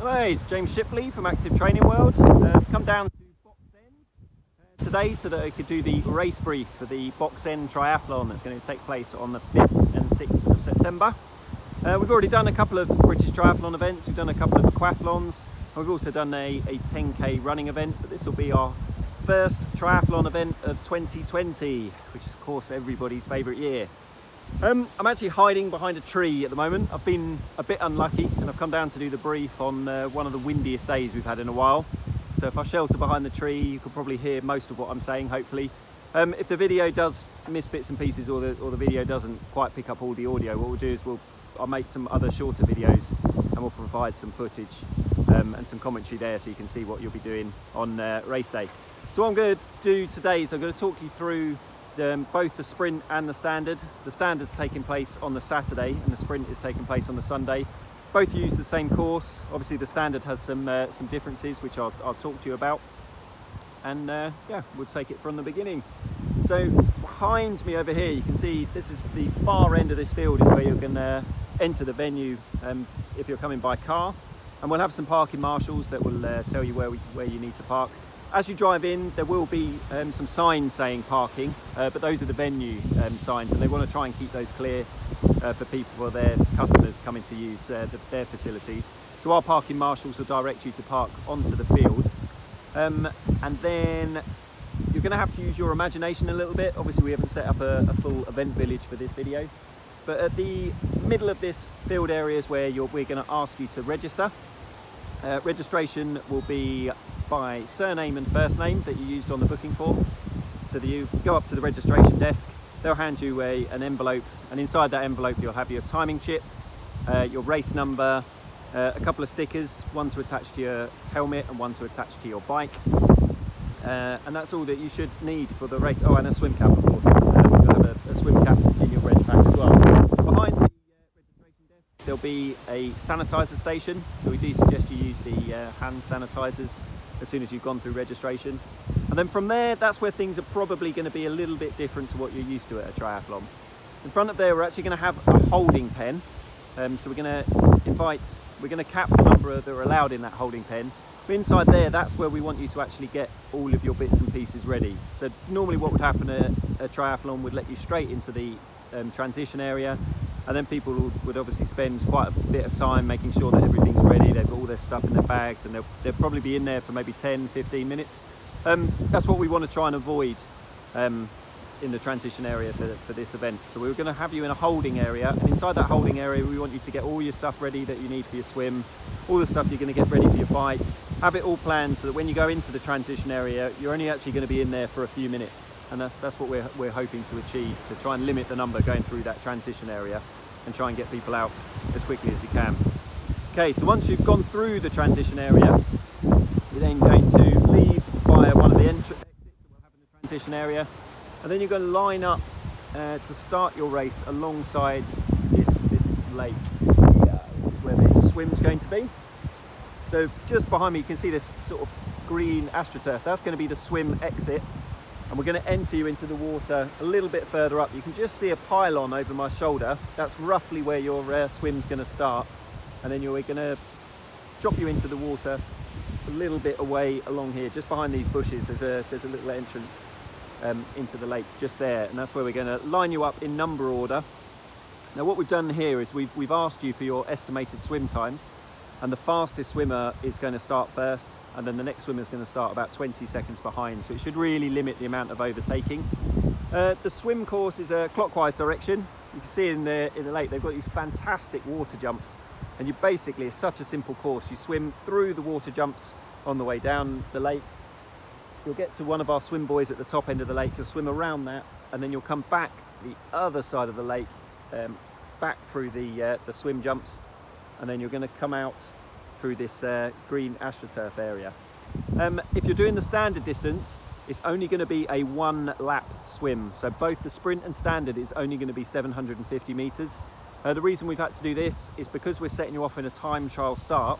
Hey, it's James Shipley from Active Training World. Come down to Box End today so that I could do the race brief for the Box End Triathlon that's going to take place on the 5th and 6th of September. We've already done a couple of British triathlon events, we've done a couple of aquathlons, we've also done a 10k running event, but this will be our first triathlon event of 2020, which is of course everybody's favourite year. I'm actually hiding behind a tree at the moment. I've been a bit unlucky and I've come down to do the brief on one of the windiest days we've had in a while. So if I shelter behind the tree, you can probably hear most of what I'm saying, hopefully. If the video does miss bits and pieces or the video doesn't quite pick up all the audio, what we'll do is I'll make some other shorter videos and we'll provide some footage and some commentary there so you can see what you'll be doing on race day. So what I'm going to do today is I'm going to talk you through both the sprint and the standard. The standard's taking place on the Saturday and the sprint is taking place on the Sunday. Both use the same course. Obviously the standard has some differences which I'll talk to you about, and yeah, we'll take it from the beginning. So behind me over here you can see this is the far end of this field is where you're going to enter the venue if you're coming by car, and we'll have some parking marshals that will tell you where you need to park. As you drive in, there will be some signs saying parking, but those are the venue signs, and they want to try and keep those clear for people, for their customers coming to use their facilities. So our parking marshals will direct you to park onto the field, and then you're going to have to use your imagination a little bit. Obviously we haven't set up a full event village for this video, but at the middle of this field area is where we're going to ask you to register. Registration will be by surname and first name that you used on the booking form. So that you go up to the registration desk, they'll hand you an envelope, and inside that envelope you'll have your timing chip, your race number, a couple of stickers, one to attach to your helmet and one to attach to your bike, and that's all that you should need for the race. Oh, and a swim cap, of course. You'll have a swim cap in your reg pack as well. Behind the registration desk there'll be a sanitizer station, so we do suggest you use the hand sanitizers as soon as you've gone through registration. And then from there, that's where things are probably going to be a little bit different to what you're used to at a triathlon. In front of there, we're actually going to have a holding pen. So we're going to cap the number that are allowed in that holding pen. But inside there, that's where we want you to actually get all of your bits and pieces ready. So normally what would happen at a triathlon would let you straight into the transition area, and then people would obviously spend quite a bit of time making sure that everything's ready. They've got all their stuff in their bags, and they'll probably be in there for maybe 10-15 minutes. That's what we want to try and avoid in the transition area for this event. So we're going to have you in a holding area, and inside that holding area we want you to get all your stuff ready that you need for your swim, all the stuff you're going to get ready for your bike. Have it all planned so that when you go into the transition area you're only actually going to be in there for a few minutes, and that's what we're hoping to achieve, to try and limit the number going through that transition area and try and get people out as quickly as you can. Okay, so once you've gone through the transition area, you're then going to leave via one of the exits that we'll have in the transition area, and then you're going to line up to start your race alongside this lake. This is where the swim's going to be. So just behind me you can see this sort of green astroturf. That's going to be the swim exit, and we're going to enter you into the water a little bit further up. You can just see a pylon over my shoulder. That's roughly where your swim's going to start, and then we're going to drop you into the water a little bit away along here. Just behind these bushes there's a little entrance into the lake just there, and that's where we're going to line you up in number order. Now what we've done here is we've asked you for your estimated swim times, and the fastest swimmer is going to start first, and then the next swimmer is going to start about 20 seconds behind, so it should really limit the amount of overtaking. The swim course is a clockwise direction. You can see in the lake they've got these fantastic water jumps, and you basically, it's such a simple course. You swim through the water jumps on the way down the lake. You'll get to one of our swim buoys at the top end of the lake, you'll swim around that, and then you'll come back the other side of the lake, back through the swim jumps, and then you're going to come out through this green astroturf area. If you're doing the standard distance, it's only going to be a 1 lap swim. So both the sprint and standard is only going to be 750 meters. The reason we've had to do this is because we're setting you off in a time trial start,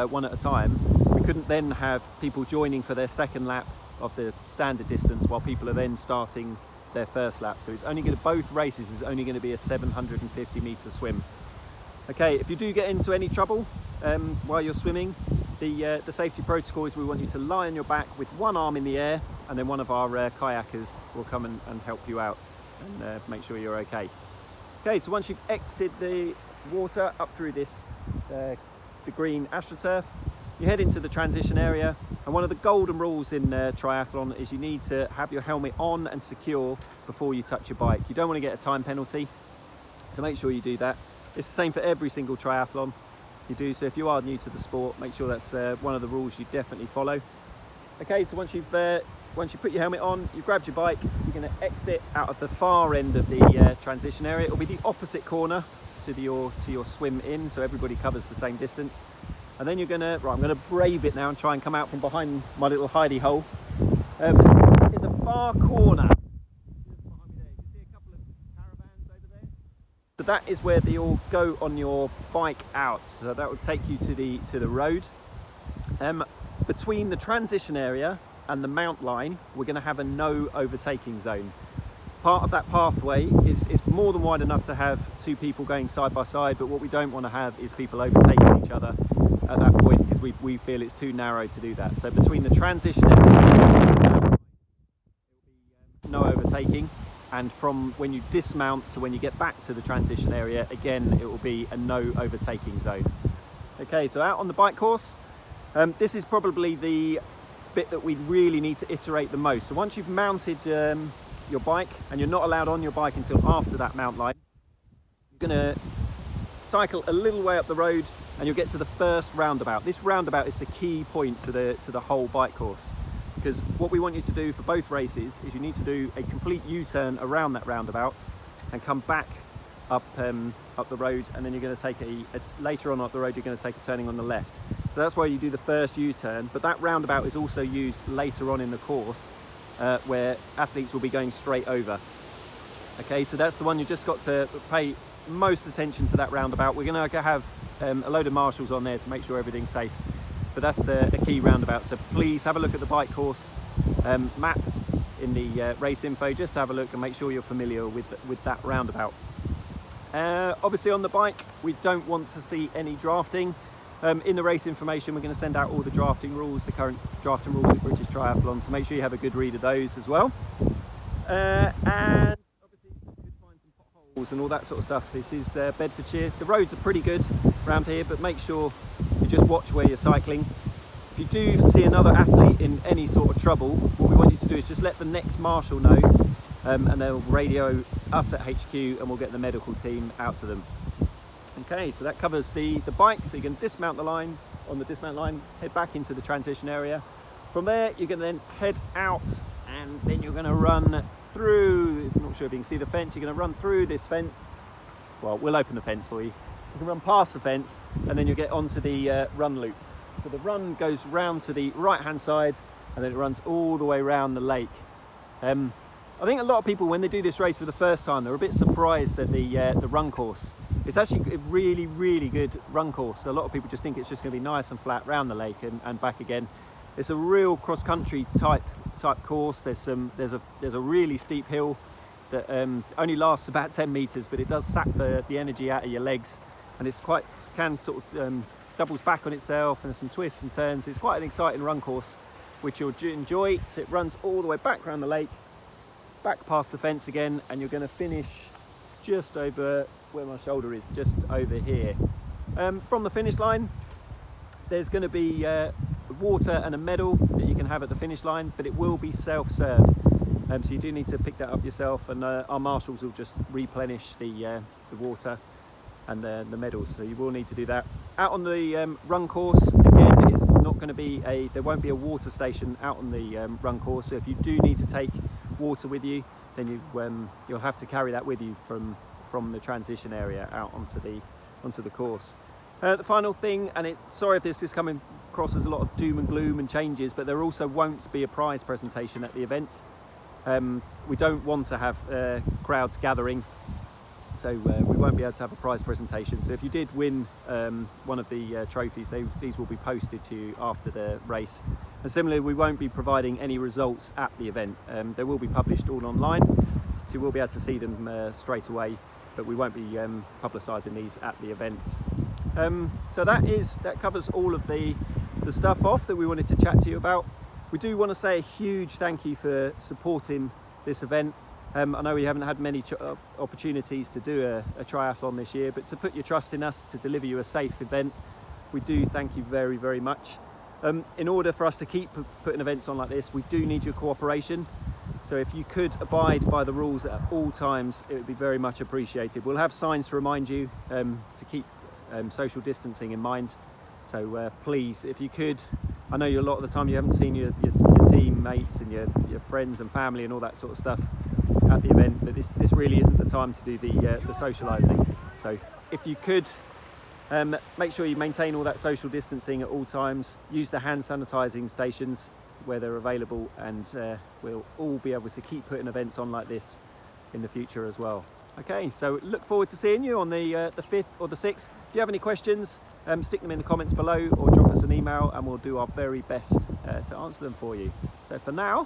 one at a time. We couldn't then have people joining for their second lap of the standard distance while people are then starting their first lap. So it's only going to, both races is only going to be a 750 meter swim. Okay, if you do get into any trouble, while you're swimming, the safety protocol is we want you to lie on your back with one arm in the air, and then one of our kayakers will come and help you out and make sure you're okay. Okay, so once you've exited the water up through this the green AstroTurf, you head into the transition area, and one of the golden rules in triathlon is you need to have your helmet on and secure before you touch your bike. You don't want to get a time penalty, so make sure you do that. It's the same for every single triathlon you do, so if you are new to the sport, make sure that's one of the rules you definitely follow. Okay, so once you put your helmet on, you've grabbed your bike, you're going to exit out of the far end of the transition area. It'll be the opposite corner to your swim in, so everybody covers the same distance. And then you're going to, right, I'm going to brave it now and try and come out from behind my little hidey hole. In the far corner, just behind me there, you see a couple of caravans over there? So that is where you'll go on your bike out. So that will take you to the road. Between the transition area and the mount line, we're going to have a no overtaking zone. Part of that pathway is more than wide enough to have two people going side by side, but what we don't want to have is people overtaking each other at that point, because we feel it's too narrow to do that. So between the transition area, it will be no overtaking, and from when you dismount to when you get back to the transition area, again it will be a no overtaking zone. Okay, so out on the bike course, this is probably the bit that we really need to iterate the most. So once you've mounted your bike, and you're not allowed on your bike until after that mount line, you're going to cycle a little way up the road and you'll get to the first roundabout. This roundabout is the key point to the whole bike course, because what we want you to do for both races is you need to do a complete U-turn around that roundabout and come back up the road, and then you're going to take later on up the road you're going to take a turning on the left. So that's why you do the first U-turn, but that roundabout is also used later on in the course where athletes will be going straight over. Okay, so that's the one you just got to pay most attention to, that roundabout. We're going to have a load of marshals on there to make sure everything's safe, but that's a key roundabout. So please have a look at the bike course map in the race info, just to have a look and make sure you're familiar with that roundabout. Obviously on the bike we don't want to see any drafting. In the race information we're going to send out all the drafting rules, the current drafting rules of British Triathlon, so make sure you have a good read of those as well. And obviously you could find some potholes and all that sort of stuff. This is Bedfordshire. The roads are pretty good around here, but make sure you just watch where you're cycling. If you do see another athlete in any sort of trouble, what we want you to do is just let the next marshal know, and they'll radio us at HQ and we'll get the medical team out to them. Okay, so that covers the bike. So you can dismount the line, on the dismount line, head back into the transition area. From there you're going to then head out, and then you're going to run through, I'm not sure if you can see the fence, you're going to run through this fence. Well, we'll open the fence for you. You can run past the fence and then you'll get onto the run loop. So the run goes round to the right hand side and then it runs all the way around the lake. I think a lot of people, when they do this race for the first time, they're a bit surprised at the run course. It's actually a really, really good run course. A lot of people just think it's just going to be nice and flat round the lake and back again. It's a real cross-country type course. There's a really steep hill that only lasts about 10 meters, but it does sap the energy out of your legs, and it's can sort of doubles back on itself, and there's some twists and turns. It's quite an exciting run course, which you'll enjoy. So it runs all the way back around the lake, back past the fence again, and you're going to finish just over where my shoulder is, just over here. From the finish line, there's going to be water and a medal that you can have at the finish line, but it will be self-serve, so you do need to pick that up yourself, and our marshals will just replenish the water and the medals, so you will need to do that. Out on the run course, again, it's not going to be there won't be a water station out on the run course, so if you do need to take water with you, then you'll have to carry that with you from the transition area out onto the course. The final thing, and sorry if this is coming across as a lot of doom and gloom and changes, but there also won't be a prize presentation at the event. We don't want to have crowds gathering, so we won't be able to have a prize presentation. So if you did win one of the trophies, these will be posted to you after the race. And similarly, we won't be providing any results at the event. They will be published all online, so you will be able to see them straight away, but we won't be publicising these at the event. So that covers all of the stuff off that we wanted to chat to you about. We do want to say a huge thank you for supporting this event. I know we haven't had many opportunities to do a triathlon this year, but to put your trust in us to deliver you a safe event, we do thank you very, very much. In order for us to keep putting events on like this, we do need your cooperation. So if you could abide by the rules at all times, it would be very much appreciated. We'll have signs to remind you to keep social distancing in mind. So please, if you could, I know you a lot of the time you haven't seen your teammates and your friends and family and all that sort of stuff at the event, but this really isn't the time to do the socialising. So if you could, make sure you maintain all that social distancing at all times. Use the hand sanitising stations where they're available, and we'll all be able to keep putting events on like this in the future as well. Okay, so look forward to seeing you on the 5th or the 6th. If you have any questions, stick them in the comments below or drop us an email and we'll do our very best to answer them for you. So for now,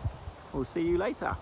we'll see you later.